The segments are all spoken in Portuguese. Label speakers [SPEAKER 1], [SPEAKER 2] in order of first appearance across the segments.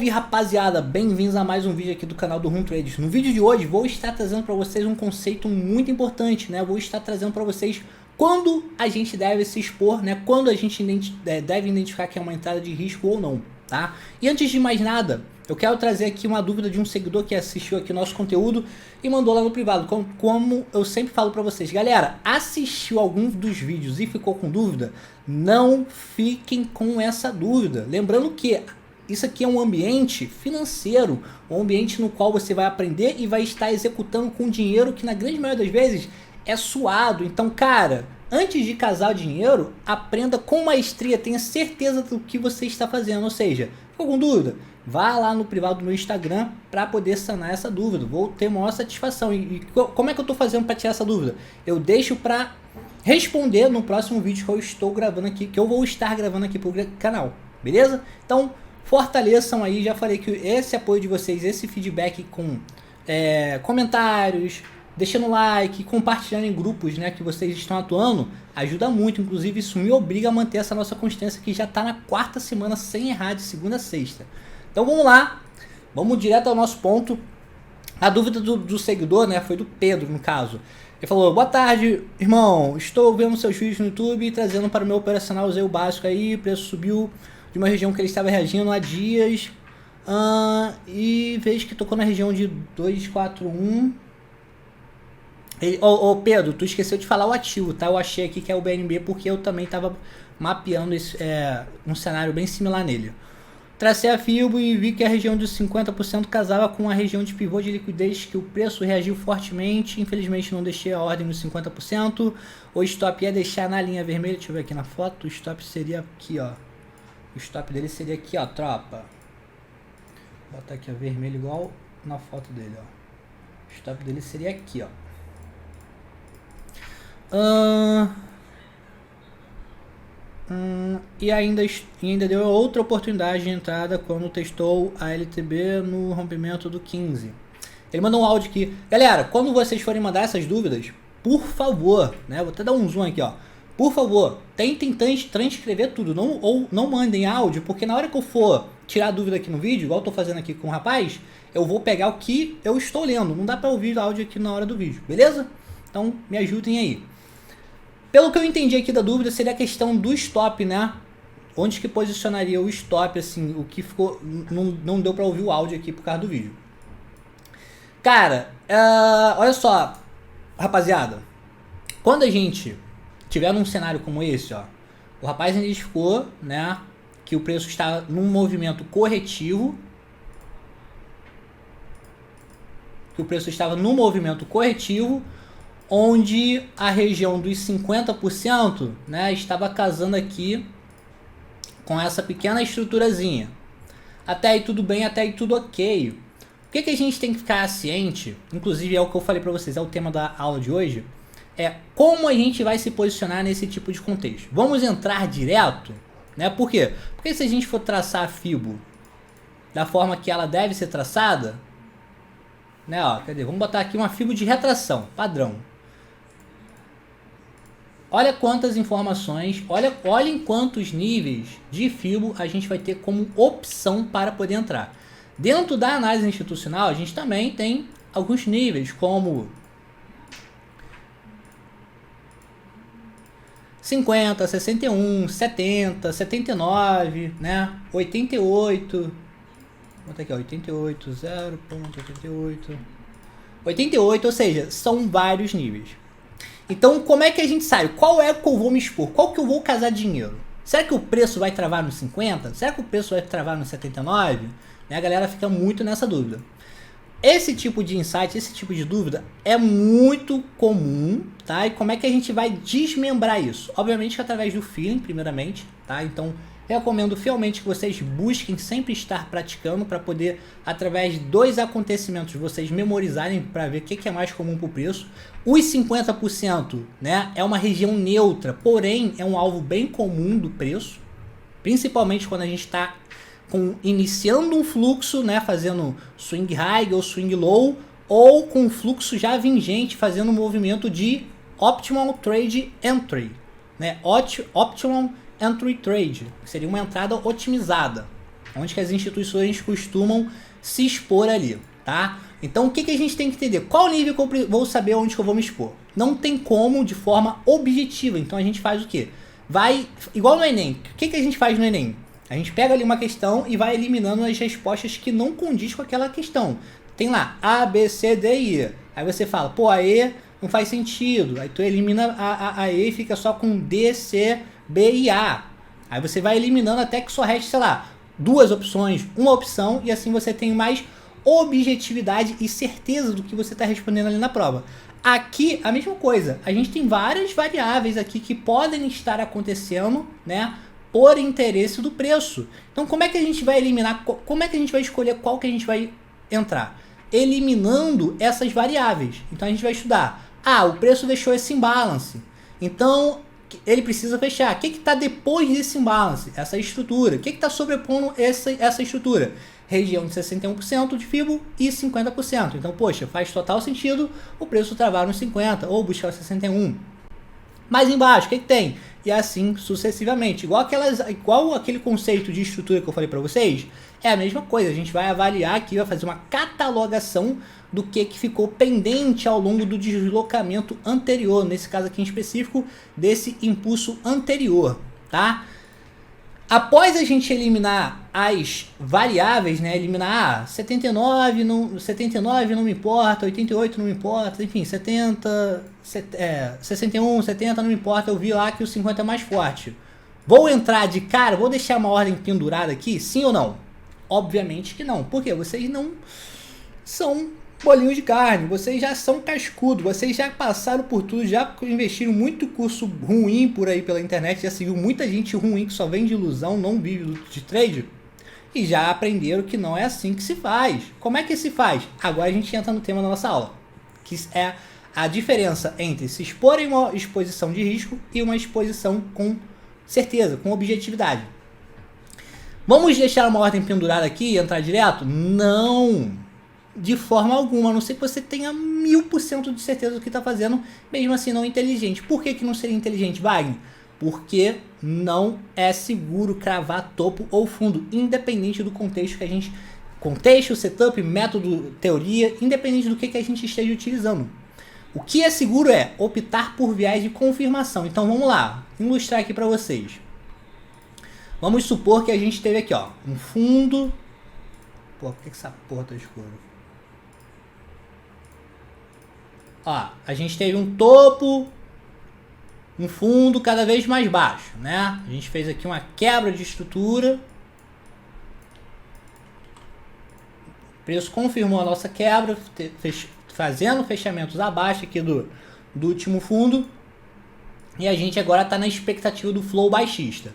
[SPEAKER 1] Salve rapaziada, bem-vindos a mais um vídeo aqui do canal do Room Trades. No vídeo de hoje vou estar trazendo para vocês um conceito muito importante, né? Vou estar trazendo para vocês quando a gente deve se expor, né? Quando a gente deve identificar que é uma entrada de risco ou não, tá? E antes de mais nada, eu quero trazer aqui uma dúvida de um seguidor que assistiu aqui nosso conteúdo e mandou lá no privado. Como eu sempre falo para vocês, galera, assistiu algum dos vídeos e ficou com dúvida? Não fiquem com essa dúvida. Lembrando que isso aqui é um ambiente financeiro, um ambiente no qual você vai aprender e vai estar executando com dinheiro que na grande maioria das vezes é suado. Então, cara, antes de casar o dinheiro, aprenda com maestria, tenha certeza do que você está fazendo. Ou seja, ficou com dúvida? Vá lá no privado do meu Instagram para poder sanar essa dúvida. Vou ter maior satisfação. E como é que eu estou fazendo para tirar essa dúvida? Eu deixo para responder no próximo vídeo que eu estou gravando aqui, que eu vou estar gravando aqui pro canal, beleza? Então, fortaleçam aí, já falei que esse apoio de vocês, esse feedback com comentários, deixando like, compartilhando em grupos, né, que vocês estão atuando, ajuda muito. Inclusive isso me obriga a manter essa nossa constância que já está na 4ª semana sem errar, de segunda a sexta. Então vamos lá, vamos direto ao nosso ponto. A dúvida do seguidor, né, foi do Pedro no caso. Ele falou: boa tarde, irmão, estou vendo seus vídeos no YouTube e trazendo para o meu operacional, usei o básico aí, o preço subiu de uma região que ele estava reagindo há dias, e vejo que tocou na região de 241. Ô Pedro, tu esqueceu de falar o ativo, tá? Eu achei aqui que é o BNB porque eu também estava mapeando um cenário bem similar nele. Tracei a FIBO e vi que a região de 50% casava com a região de pivô de liquidez, que o preço reagiu fortemente. Infelizmente não deixei a ordem nos 50%. O stop ia deixar na linha vermelha. Deixa eu ver aqui na foto. O stop seria aqui, ó. O stop dele seria aqui, ó, tropa. Vou botar aqui, ó, vermelho igual na foto dele, ó. O stop dele seria aqui, ó. E ainda deu outra oportunidade de entrada quando testou a LTB no rompimento do 15. Ele mandou um áudio aqui. Galera, quando vocês forem mandar essas dúvidas, por favor, né? Vou até dar um zoom aqui, ó. Por favor, tentem transcrever tudo. Não mandem áudio, porque na hora que eu for tirar a dúvida aqui no vídeo, igual eu tô fazendo aqui com o rapaz, eu vou pegar o que eu estou lendo. Não dá pra ouvir o áudio aqui na hora do vídeo, beleza? Então, me ajudem aí. Pelo que eu entendi aqui da dúvida, seria a questão do stop, né? Onde que posicionaria o stop, assim, o que ficou... Não deu pra ouvir o áudio aqui por causa do vídeo. Cara, olha só, rapaziada. Quando a gente tiver num cenário como esse, ó, o rapaz identificou, né, que o preço está num movimento corretivo. Que o preço estava num movimento corretivo, onde a região dos 50%, né, estava casando aqui com essa pequena estruturazinha. Até aí tudo bem, até aí tudo ok. O que a gente tem que ficar ciente, inclusive é o que eu falei para vocês, é o tema da aula de hoje, é como a gente vai se posicionar nesse tipo de contexto. Vamos entrar direto, né? Por quê? Porque se a gente for traçar a FIBO da forma que ela deve ser traçada, né, ó, cadê? Vamos botar aqui uma FIBO de retração, padrão. Olha quantas informações, olhem quantos níveis de FIBO a gente vai ter como opção para poder entrar. Dentro da análise institucional, a gente também tem alguns níveis, como 50, 61, 70, 79, né? 88, vou botar aqui, ó, 88, 0.88, 88, ou seja, são vários níveis. Então, como é que a gente sabe? Qual é que eu vou me expor? Qual que eu vou casar dinheiro? Será que o preço vai travar nos 50? Será que o preço vai travar nos 79? Né? A galera fica muito nessa dúvida. Esse tipo de insight, esse tipo de dúvida é muito comum, tá? E como é que a gente vai desmembrar isso? Obviamente que através do feeling, primeiramente, tá? Então, recomendo fielmente que vocês busquem sempre estar praticando para poder, através dos acontecimentos, vocês memorizarem para ver o que é mais comum para o preço. Os 50%, né, é uma região neutra, porém é um alvo bem comum do preço, principalmente quando a gente está iniciando um fluxo, né, fazendo swing high ou swing low, ou com fluxo já vingente, fazendo um movimento de optimal trade entry, né, optimal entry trade, que seria uma entrada otimizada. onde que as instituições costumam se expor ali, tá? Então o que a gente tem que entender? Qual nível que eu vou saber onde que eu vou me expor? Não tem como de forma objetiva, então a gente faz o quê? Vai, igual no Enem, o que a gente faz no Enem? A gente pega ali uma questão e vai eliminando as respostas que não condiz com aquela questão. Tem lá A, B, C, D e E. Aí você fala, pô, a E não faz sentido. Aí tu elimina a E e fica só com D, C, B e A. Aí você vai eliminando até que só reste, sei lá, 2 opções, uma opção, e assim você tem mais objetividade e certeza do que você está respondendo ali na prova. Aqui, a mesma coisa. A gente tem várias variáveis aqui que podem estar acontecendo, né, por interesse do preço. Então, como é que a gente vai eliminar, como é que a gente vai escolher qual que a gente vai entrar? Eliminando essas variáveis. Então, a gente vai estudar. Ah, o preço deixou esse imbalance. Então, ele precisa fechar. O que está depois desse imbalance? Essa estrutura. O que está sobrepondo essa estrutura? Região de 61% de FIBO e 50%. Então, poxa, faz total sentido o preço travar nos 50% ou buscar 61%. Mais embaixo, o que tem? E assim sucessivamente. Igual aquele conceito de estrutura que eu falei para vocês, é a mesma coisa. A gente vai avaliar aqui, vai fazer uma catalogação do que ficou pendente ao longo do deslocamento anterior, nesse caso aqui em específico, desse impulso anterior, tá? Após a gente eliminar as variáveis, né, eliminar 79 não me importa, 88 não me importa, enfim, 61, 70 não me importa, eu vi lá que o 50 é mais forte. Vou entrar de cara, vou deixar uma ordem pendurada aqui, sim ou não? Obviamente que não, porque vocês não são bolinhos de carne, vocês já são cascudo, vocês já passaram por tudo, já investiram muito curso ruim por aí pela internet, já seguiu muita gente ruim que só vende ilusão, não vive de trade, e já aprenderam que não é assim que se faz. Como é que se faz? Agora a gente entra no tema da nossa aula, que é a diferença entre se expor em uma exposição de risco e uma exposição com certeza, com objetividade. Vamos deixar uma ordem pendurada aqui e entrar direto? Não! De forma alguma, a não ser que você tenha 1000% de certeza do que está fazendo, mesmo assim não inteligente. Por que não seria inteligente, Wagner? Porque não é seguro cravar topo ou fundo, independente do contexto que a gente... Contexto, setup, método, teoria, independente do que a gente esteja utilizando. O que é seguro é optar por viés de confirmação. Então vamos lá, ilustrar aqui para vocês. Vamos supor que a gente teve aqui, ó, um fundo... Pô, por que essa porra tá escura? Ó, a gente teve um topo, um fundo cada vez mais baixo, né? A gente fez aqui uma quebra de estrutura. O preço confirmou a nossa quebra, fazendo fechamentos abaixo aqui do último fundo. E a gente agora está na expectativa do flow baixista.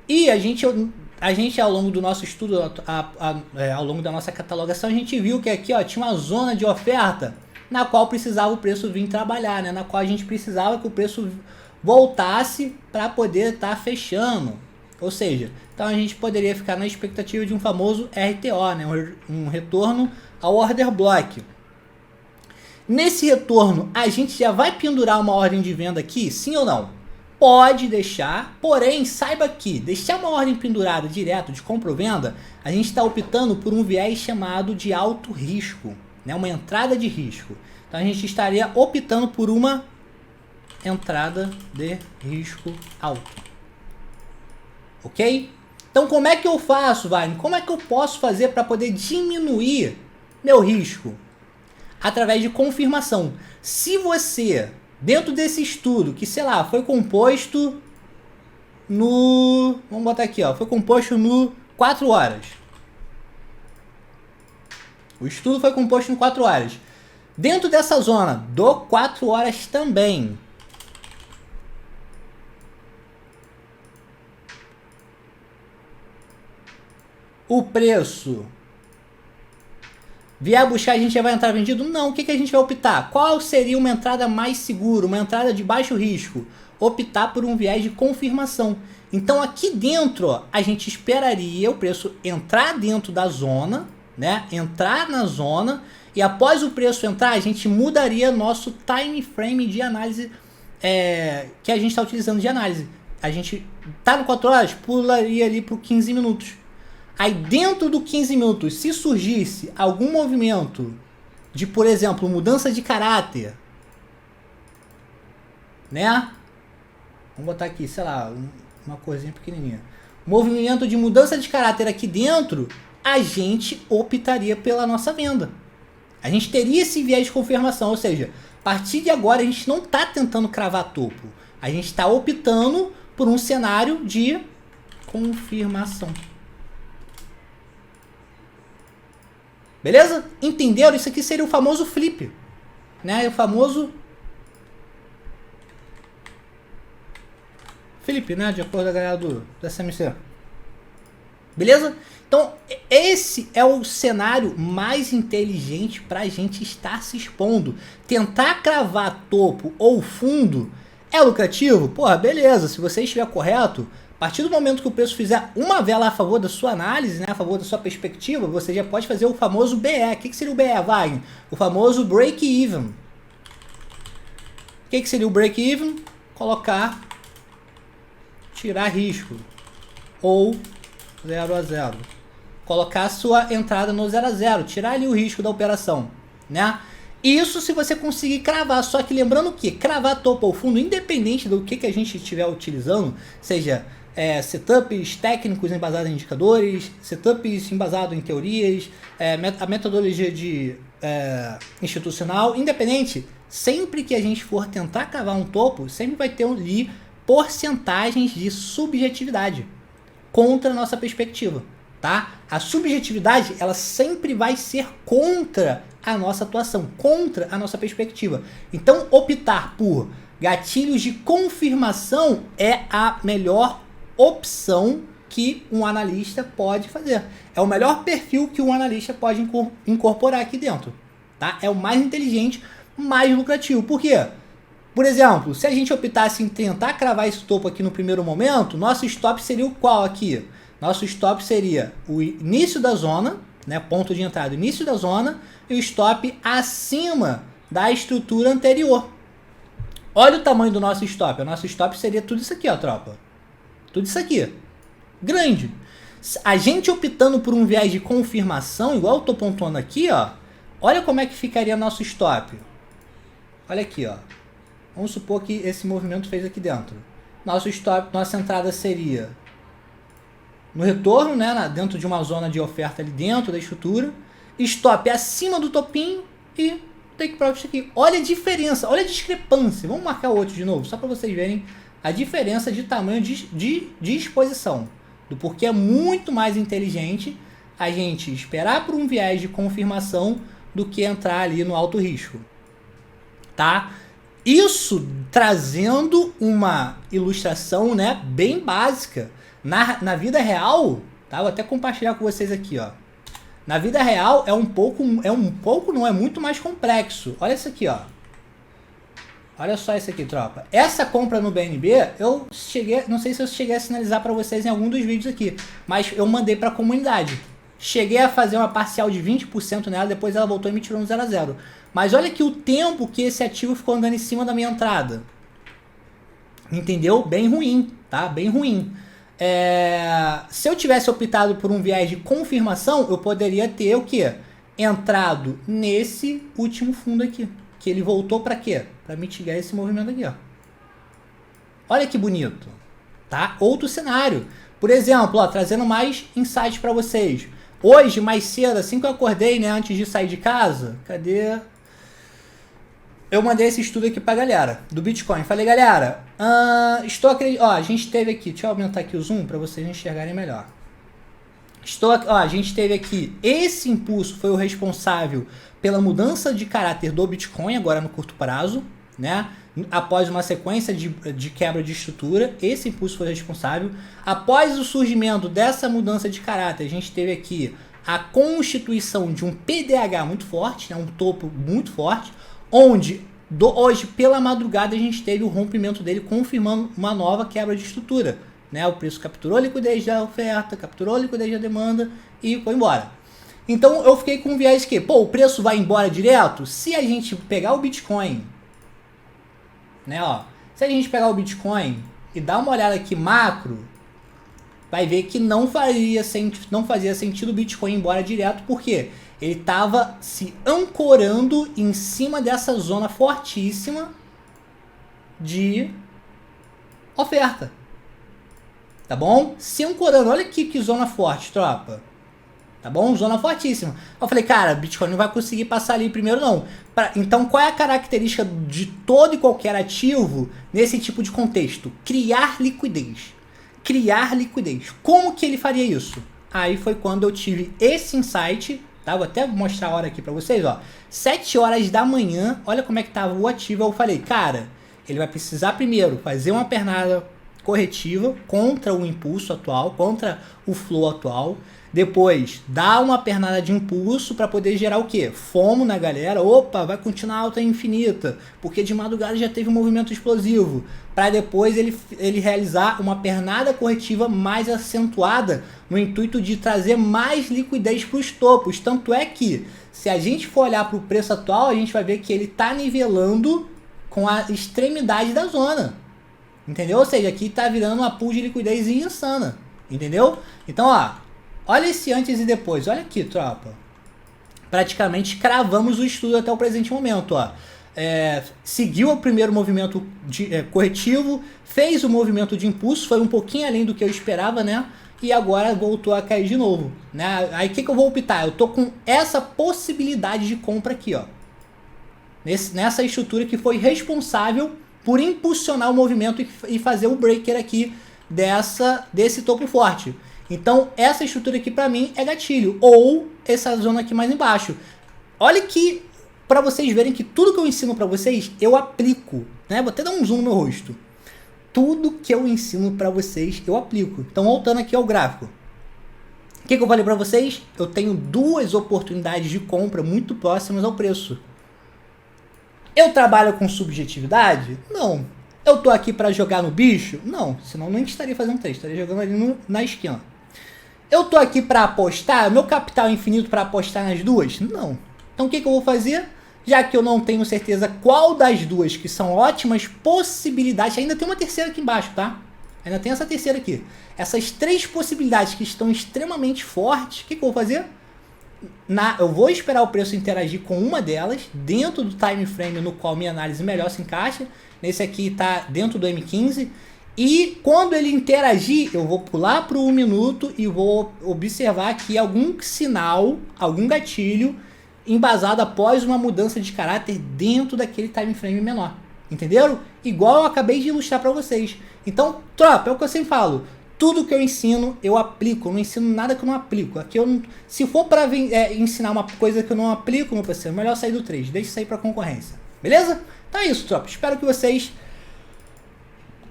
[SPEAKER 1] E a gente ao longo do nosso estudo, ao longo da nossa catalogação, a gente viu que aqui, ó, tinha uma zona de oferta na qual precisava o preço vir trabalhar, né? Na qual a gente precisava que o preço voltasse para poder estar fechando. Ou seja, então a gente poderia ficar na expectativa de um famoso RTO, né? Um retorno ao order block. Nesse retorno, a gente já vai pendurar uma ordem de venda aqui, sim ou não? Pode deixar, porém, saiba que deixar uma ordem pendurada direto de compra ou venda, a gente está optando por um viés chamado de alto risco, né? Uma entrada de risco. Então a gente estaria optando por uma entrada de risco alto. Ok? Então como é que eu faço, Wagner? Como é que eu posso fazer para poder diminuir meu risco? Através de confirmação. Se você, dentro desse estudo, que sei lá, foi composto no... Vamos botar aqui, ó. Foi composto no 4 horas. O estudo foi composto em 4 horas. Dentro dessa zona, do 4 horas também. O preço vier buscar, a gente já vai entrar vendido? Não. O que a gente vai optar? Qual seria uma entrada mais segura, uma entrada de baixo risco? Optar por um viés de confirmação. Então aqui dentro, ó, a gente esperaria o preço entrar dentro da zona, né? Entrar na zona, e após o preço entrar, a gente mudaria nosso time frame de análise que a gente está utilizando de análise. A gente tá no 4 horas, pularia ali para 15 minutos. Aí dentro do 15 minutos, se surgisse algum movimento de, por exemplo, mudança de caráter, né? Vamos botar aqui, sei lá, uma coisinha pequenininha. Movimento de mudança de caráter aqui dentro, a gente optaria pela nossa venda. A gente teria esse viés de confirmação, ou seja, a partir de agora a gente não está tentando cravar topo. A gente está optando por um cenário de confirmação. Beleza? Entenderam? Isso aqui seria o famoso flip, né? O famoso flip, né? De acordo com a galera do SMC. Beleza? Então, esse é o cenário mais inteligente para a gente estar se expondo. Tentar cravar topo ou fundo é lucrativo? Porra, beleza. Se você estiver correto, a partir do momento que o preço fizer uma vela a favor da sua análise, né, a favor da sua perspectiva, você já pode fazer o famoso BE. O que seria o BE, Wagner? O famoso break-even. O que seria o break-even? Colocar, tirar risco. Ou 0 a 0. Colocar a sua entrada no 0 a 0. Tirar ali o risco da operação, né? Isso se você conseguir cravar. Só que lembrando que cravar topo ou fundo, independente do que a gente estiver utilizando, seja setups técnicos embasados em indicadores, setups embasados em teorias, a metodologia de institucional, independente, sempre que a gente for tentar cavar um topo, sempre vai ter ali porcentagens de subjetividade contra a nossa perspectiva, tá? A subjetividade, ela sempre vai ser contra a nossa atuação, contra a nossa perspectiva. Então, optar por gatilhos de confirmação é a melhor opção que um analista pode fazer. É o melhor perfil que um analista pode incorporar aqui dentro, tá? É o mais inteligente, mais lucrativo. Por quê? Por exemplo, se a gente optasse em tentar cravar esse topo aqui no primeiro momento, nosso stop seria o qual aqui? Nosso stop seria o início da zona, né, ponto de entrada, início da zona, e o stop acima da estrutura anterior. Olha o tamanho do nosso stop. O nosso stop seria tudo isso aqui, ó, tropa. Tudo isso aqui. Grande. A gente optando por um viés de confirmação, igual eu tô pontuando aqui, ó. Olha como é que ficaria nosso stop. Olha aqui, ó. Vamos supor que esse movimento fez aqui dentro. Nosso stop, nossa entrada seria no retorno, né, dentro de uma zona de oferta ali dentro da estrutura. Stop acima do topinho e take profit aqui. Olha a diferença, olha a discrepância. Vamos marcar o outro de novo, só para vocês verem a diferença de tamanho de exposição. Do porquê é muito mais inteligente a gente esperar por um viés de confirmação do que entrar ali no alto risco. Tá? Isso trazendo uma ilustração, né, bem básica. Na vida real, tá? Vou até compartilhar com vocês aqui, ó. Na vida real é não, é muito mais complexo. Olha isso aqui, ó. Olha só isso aqui, tropa. Essa compra no BNB, eu cheguei, não sei se eu cheguei a sinalizar para vocês em algum dos vídeos aqui, mas eu mandei para a comunidade. Cheguei a fazer uma parcial de 20% nela, depois ela voltou e me tirou no 0 a 0. Mas olha aqui o tempo que esse ativo ficou andando em cima da minha entrada. Entendeu? Bem ruim, tá? Bem ruim. Se eu tivesse optado por um viés de confirmação, eu poderia ter o quê? Entrado nesse último fundo aqui. Que ele voltou para quê? Para mitigar esse movimento aqui, ó. Olha que bonito, tá? Outro cenário. Por exemplo, ó, trazendo mais insights para vocês. Hoje, mais cedo, assim que eu acordei, né, antes de sair de casa, cadê? Eu mandei esse estudo aqui pra galera do Bitcoin. Falei, galera, a gente teve aqui, deixa eu aumentar aqui o zoom para vocês enxergarem melhor. A gente teve aqui, esse impulso foi o responsável pela mudança de caráter do Bitcoin, agora no curto prazo, né? Após uma sequência de quebra de estrutura, esse impulso foi responsável. Após o surgimento dessa mudança de caráter, a gente teve aqui a constituição de um PDH muito forte, né? Um topo muito forte, onde hoje pela madrugada a gente teve o rompimento dele, confirmando uma nova quebra de estrutura, né? O preço capturou a liquidez da oferta, capturou a liquidez da demanda e foi embora. Então eu fiquei com um viés que, o preço vai embora direto? Se a gente pegar o Bitcoin, né, ó, se a gente pegar o Bitcoin e dar uma olhada aqui macro, vai ver que não fazia sentido o Bitcoin ir embora direto, porque ele estava se ancorando em cima dessa zona fortíssima de oferta. Tá bom? Se ancorando, olha aqui que zona forte, tropa. Tá bom? Zona fortíssima. Eu falei, cara, Bitcoin não vai conseguir passar ali primeiro não. Então qual é a característica de todo e qualquer ativo nesse tipo de contexto? Criar liquidez. Criar liquidez. Como que ele faria isso? Aí foi quando eu tive esse insight, tá? Vou até mostrar a hora aqui pra vocês, ó. 7 horas da manhã, olha como é que tava o ativo. Eu falei, cara, ele vai precisar primeiro fazer uma pernada corretiva contra o impulso atual, contra o flow atual. Depois, dá uma pernada de impulso para poder gerar o quê? FOMO na galera. Opa, vai continuar alta infinita, porque de madrugada já teve um movimento explosivo. Para depois ele realizar uma pernada corretiva mais acentuada no intuito de trazer mais liquidez para os topos. Tanto é que, se a gente for olhar para o preço atual, a gente vai ver que ele está nivelando com a extremidade da zona. Entendeu? Ou seja, aqui está virando uma pool de liquidez insana. Entendeu? Então, ó. Olha esse antes e depois, olha aqui, tropa. Praticamente cravamos o estudo até o presente momento, ó. Seguiu o primeiro movimento corretivo, fez o movimento de impulso, foi um pouquinho além do que eu esperava, né? E agora voltou a cair de novo, né? Aí o que eu vou optar? Eu tô com essa possibilidade de compra aqui, ó. Nessa estrutura que foi responsável por impulsionar o movimento e fazer o breaker aqui desse topo forte. Então, essa estrutura aqui pra mim é gatilho. Ou essa zona aqui mais embaixo. Olha que, pra vocês verem que tudo que eu ensino pra vocês, eu aplico. Né? Vou até dar um zoom no meu rosto. Tudo que eu ensino pra vocês, eu aplico. Então, voltando aqui ao gráfico. O que eu falei pra vocês? Eu tenho 2 oportunidades de compra muito próximas ao preço. Eu trabalho com subjetividade? Não. Eu tô aqui pra jogar no bicho? Não. Senão não estaria fazendo trade. Estaria jogando ali na esquina. Eu tô aqui para apostar? Meu capital é infinito para apostar nas duas? Não. Então o que eu vou fazer? Já que eu não tenho certeza qual das duas que são ótimas possibilidades, ainda tem uma terceira aqui embaixo, tá? Ainda tem essa terceira aqui. Essas 3 possibilidades que estão extremamente fortes, o que eu vou fazer? Eu vou esperar o preço interagir com uma delas, dentro do time frame no qual minha análise melhor se encaixa. Nesse aqui está dentro do M15. E quando ele interagir, eu vou pular para o 1 minuto e vou observar aqui algum sinal, algum gatilho embasado após uma mudança de caráter dentro daquele time frame menor. Entenderam? Igual eu acabei de ilustrar para vocês. Então, tropa, é o que eu sempre falo. Tudo que eu ensino, eu aplico. Eu não ensino nada que eu não aplico. Aqui eu não, se for para ensinar uma coisa que eu não aplico, meu parceiro, melhor sair do trade. Deixa sair para concorrência. Beleza? Então é isso, tropa. Espero que vocês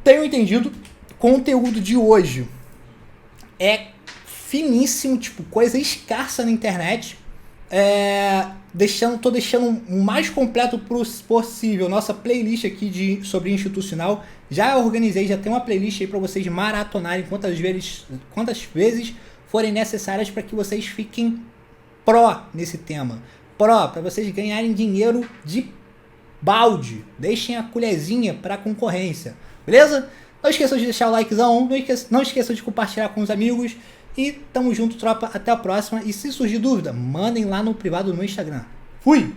[SPEAKER 1] tenham entendido. O conteúdo de hoje é finíssimo, tipo, coisa escassa na internet. Tô deixando o mais completo possível nossa playlist aqui sobre institucional. Já organizei, já tem uma playlist aí para vocês maratonarem quantas vezes forem necessárias para que vocês fiquem pró nesse tema. Pró, para vocês ganharem dinheiro de balde. Deixem a colherzinha para concorrência. Beleza? Não esqueçam de deixar o likezão, não esqueçam de compartilhar com os amigos. E tamo junto, tropa. Até a próxima. E se surgir dúvida, mandem lá no privado no Instagram. Fui!